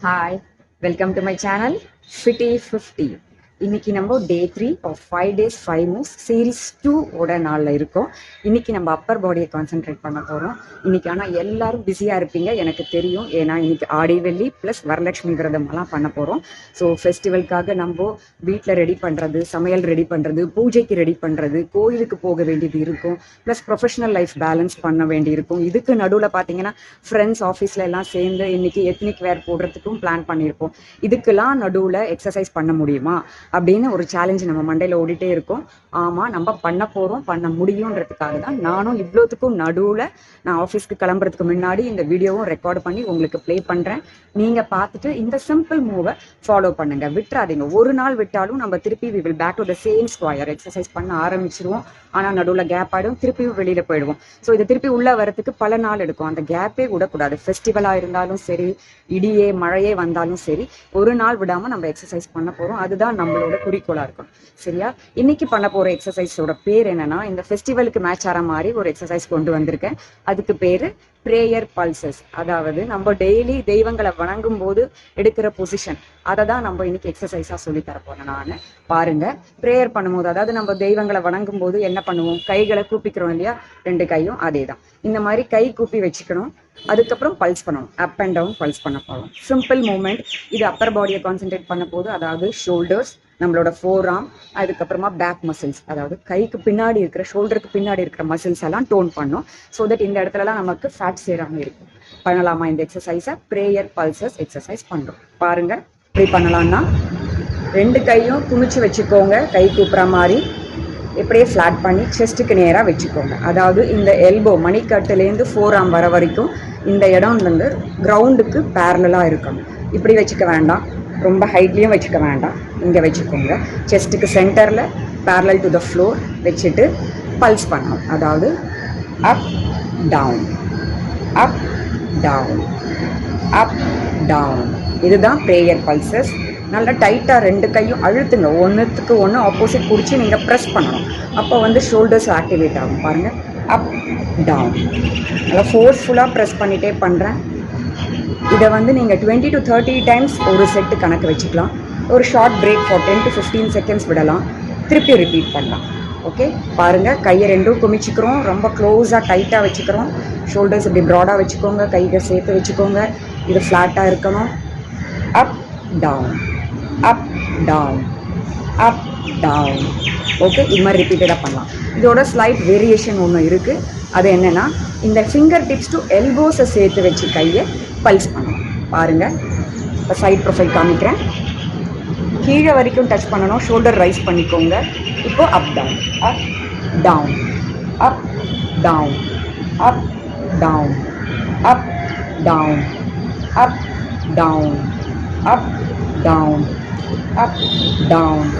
Hi, welcome to my channel Fitty 50. இன்னைக்கு நம்ம டே 3 of 5 days 5 moves series 2 ஓட நாளில் இருக்கோம். இன்னைக்கு நம்ம அப்பர் பாடியை கான்சென்ட்ரேட் பண்ண போகிறோம். இன்னைக்கு ஆனால் எல்லாரும் பிஸியாக இருப்பீங்க எனக்கு தெரியும். ஏன்னா இன்னைக்கு ஆடி வெள்ளி ப்ளஸ் வரலட்சுமி விரதமெல்லாம் பண்ண போகிறோம். ஸோ ஃபெஸ்டிவல்காக நம்ம வீட்டில் ரெடி பண்ணுறது, சமையல் ரெடி பண்ணுறது, பூஜைக்கு ரெடி பண்ணுறது, கோயிலுக்கு போக வேண்டியது இருக்கும், ப்ளஸ் ப்ரொஃபஷனல் லைஃப் பேலன்ஸ் பண்ண வேண்டி இருக்கும். இதுக்கு நடுவில் பார்த்தீங்கன்னா ஃப்ரெண்ட்ஸ் ஆஃபீஸில் எல்லாம் சேர்ந்து இன்னைக்கு எத்னிக் வேர் போடுறதுக்கும் பிளான் பண்ணியிருப்போம். இதுக்கெல்லாம் நடுவில் எக்ஸசைஸ் பண்ண முடியுமா அப்படின்னு ஒரு சேலஞ்சு நம்ம மண்டையில் ஓடிட்டே இருக்கும். ஆமாம், நம்ம பண்ண போகிறோம், பண்ண முடியுன்றதுக்காக தான் நானும் இவ்வளோத்துக்கும் நடுவில் நான் ஆஃபீஸ்க்கு கிளம்புறதுக்கு முன்னாடி இந்த வீடியோவும் ரெக்கார்ட் பண்ணி உங்களுக்கு ப்ளே பண்ணுறேன். நீங்கள் பார்த்துட்டு இந்த சிம்பிள் மூவை ஃபாலோ பண்ணுங்கள், விட்டுறாதீங்க. ஒரு நாள் விட்டாலும் நம்ம திருப்பி we will back to the same square. Exercise பண்ண ஆரம்பிச்சிருவோம், ஆனால் நடுவில் கேப் ஆகிடும், திருப்பியும் வெளியில் போயிடுவோம். ஸோ இதை திருப்பி உள்ளே வரத்துக்கு பல நாள் எடுக்கும். அந்த கேப்பே விடக்கூடாது. ஃபெஸ்டிவலாக இருந்தாலும் சரி, இடியே மழையே வந்தாலும் சரி, ஒரு நாள் விடாமல் நம்ம எக்ஸசைஸ் பண்ண போகிறோம். அதுதான் நம்மளோட குறிக்கோளா இருக்கும். சரியா? இன்னைக்கு பண்ண போற எக்ஸசைஸோட பேர் என்னன்னா, இந்த ஃபெஸ்டிவலுக்கு மேட்ச் ஆற மாதிரி ஒரு எக்ஸசைஸ் கொண்டு வந்திருக்கேன். அதுக்கு பேரு பிரேயர் பல்சஸ். அதாவது நம்ம டெய்லி தெய்வங்களை வணங்கும் போது எடுக்கிற பொசிஷன், அதை தான் நம்ம இன்னைக்கு எக்ஸசைஸா சொல்லி தரப்போறேன். நான் பாருங்க, பிரேயர் பண்ணும்போது, அதாவது நம்ம தெய்வங்களை வணங்கும் போது என்ன பண்ணுவோம், கைகளை கூப்பிக்கிறோம் இல்லையா, 2 கையும் அதே தான். இந்த மாதிரி கை கூப்பி வச்சுக்கணும். அதுக்கப்புறம் பல்ஸ் பண்ணணும், அப் அண்ட் டவுன் பல்ஸ் பண்ண போகிறோம். Simple movement. இது அப்பர் பாடியை கான்சென்ட்ரேட் பண்ண போது, அதாவது ஷோல்டர்ஸ், நம்மளோட ஃபோர் ஆர்ம், அதுக்கப்புறமா பேக் மசில்ஸ், அதாவது கைக்கு பின்னாடி இருக்கிற, ஷோல்டருக்கு பின்னாடி இருக்கிற மசில்ஸ் எல்லாம் டோன் பண்ணும். ஸோ தட் இந்த இடத்துலலாம் நமக்கு ஃபேட் சேராமல் இருக்கும். பண்ணலாமா இந்த எக்ஸசைஸை? ப்ரேயர் பல்சஸ் எக்ஸசைஸ் பண்ணுறோம். பாருங்க, இப்படி பண்ணலாம்னா 2 கையும் குமிச்சு வச்சுக்கோங்க, கை கூப்புற மாதிரி. இப்படியே ஃப்ளாட் பண்ணி செஸ்ட்டுக்கு நேராக வச்சுக்கோங்க. அதாவது இந்த எல்போ மணிக்கட்டுலேருந்து ஃபோர் ஆர்ம் வர வரைக்கும் இந்த இடம் வந்து கிரவுண்டுக்கு பேரலாக இருக்கணும். இப்படி வச்சுக்க வேண்டாம், ரொம்ப ஹைட்லேயும் வச்சுக்க வேண்டாம். இங்கே வச்சுக்கோங்க. செஸ்ட்டுக்கு சென்டரில் பேரலல் டு த ஃப்ளோர் வச்சுட்டு பல்ஸ் பண்ணணும். அதாவது up down, up down, up down. இதுதான் ப்ரேயர் பல்சஸ். நல்லா டைட்டாக 2 கையும் அழுத்துங்க. ஒன்றுத்துக்கு ஒன்று ஆப்போசிட் பிடிச்சி நீங்கள் ப்ரெஸ் பண்ணணும். அப்போ வந்து ஷோல்டர்ஸ் ஆக்டிவேட் ஆகும். பாருங்கள், அப் டவுன். நல்லா ஃபோர்ஸ்ஃபுல்லாக ப்ரெஸ் பண்ணிகிட்டே பண்ணுறேன். இதை வந்து நீங்கள் 20 to 30 டைம்ஸ் ஒரு செட்டு கணக்கு வச்சுக்கலாம். ஒரு short break for 10 to 15 seconds விடலாம். திருப்பி ரிப்பீட் பண்ணலாம். ஓகே, பாருங்கள், கையை 2 குமிச்சிக்கிறோம், ரொம்ப க்ளோஸாக டைட்டாக வச்சுக்கிறோம். ஷோல்டர்ஸ் இப்படி ப்ராடாக வச்சுக்கோங்க, கைகள் சேர்த்து வச்சுக்கோங்க. இது ஃப்ளாட்டாக இருக்கணும். Up down, up down, up down. Okay, இது மாதிரி ரிப்பீட்டடாக பண்ணலாம். இதோட ஸ்லைட் வேரியேஷன் ஒன்று இருக்குது. அது என்னென்னா, இந்த ஃபிங்கர் டிப்ஸ் டு எல்போஸை சேர்த்து வச்சு கையை பல்ஸ் பண்ணணும். பாருங்கள், இப்போ சைட் ப்ரொஃபைல் காமிக்கிறேன். கீழே வரைக்கும் டச் பண்ணணும், ஷோல்டர் ரைஸ் பண்ணிக்கோங்க. இப்போ up down, up down, up down, up down, up down, up down, up down, up down.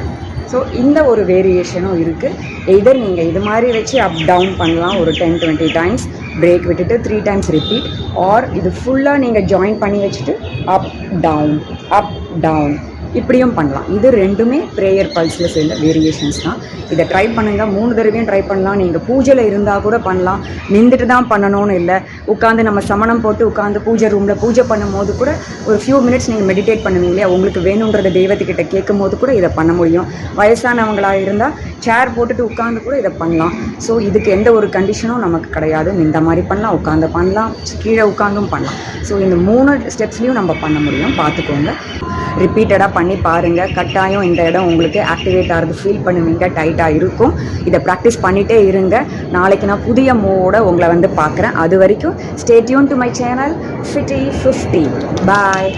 So இந்த ஒரு வேரியேஷனும் இருக்குது. எதர் நீங்கள் இது மாதிரி வச்சு அப் டவுன் பண்ணலாம் ஒரு 10-20 டைம்ஸ், பிரேக் விட்டுட்டு 3 டைம்ஸ் ரிப்பீட். ஆர் இது ஃபுல்லாக நீங்கள் ஜாயின் பண்ணி வச்சுட்டு அப் டவுன், அப் டவுன் இப்படியும் பண்ணலாம். இது ரெண்டுமே ப்ரேயர் பல்ஸில் சேர்ந்த வேரியேஷன்ஸ் தான். இதை ட்ரை பண்ணுங்கள். 3 தடவையும் ட்ரை பண்ணலாம். நீங்கள் பூஜையில் இருந்தால் கூட பண்ணலாம். நின்றுட்டு தான் பண்ணணும்னு இல்லை. உட்காந்து நம்ம சமணம் போட்டு உட்காந்து பூஜை ரூமில் பூஜை பண்ணும் போது கூட ஒரு ஃபியூ மினிட்ஸ் நீங்கள் மெடிடேட் பண்ணுவீங்க இல்லையா, உங்களுக்கு வேணுன்றத தெய்வத்துக்கிட்ட கேட்கும் போது கூட இதை பண்ண முடியும். வயசானவங்களாக இருந்தால் சேர் போட்டுட்டு உட்காந்து கூட இதை பண்ணலாம். ஸோ இதுக்கு எந்த ஒரு கண்டிஷனும் நமக்கு கிடையாது. இந்த மாதிரி பண்ணலாம், உட்காந்து பண்ணலாம், கீழே உட்காந்தும் பண்ணலாம். ஸோ இந்த 3 ஸ்டெப்ஸ்லையும் நம்ம பண்ண முடியும். பார்த்துக்கோங்க, ரிப்பீட்டடாக பண்ணி பாருங்கள். கட்டாயம் இந்த இடம் உங்களுக்கு ஆக்டிவேட் ஆகிறது ஃபீல் பண்ணுவீங்க, டைட்டாக இருக்கும். இதை ப்ராக்டிஸ் பண்ணிகிட்டே இருங்க. நாளைக்கு நான் புதிய மூவோட உங்களை வந்து பார்க்குறேன். அது வரைக்கும் stay tune to my channel Fitty 50. Bye.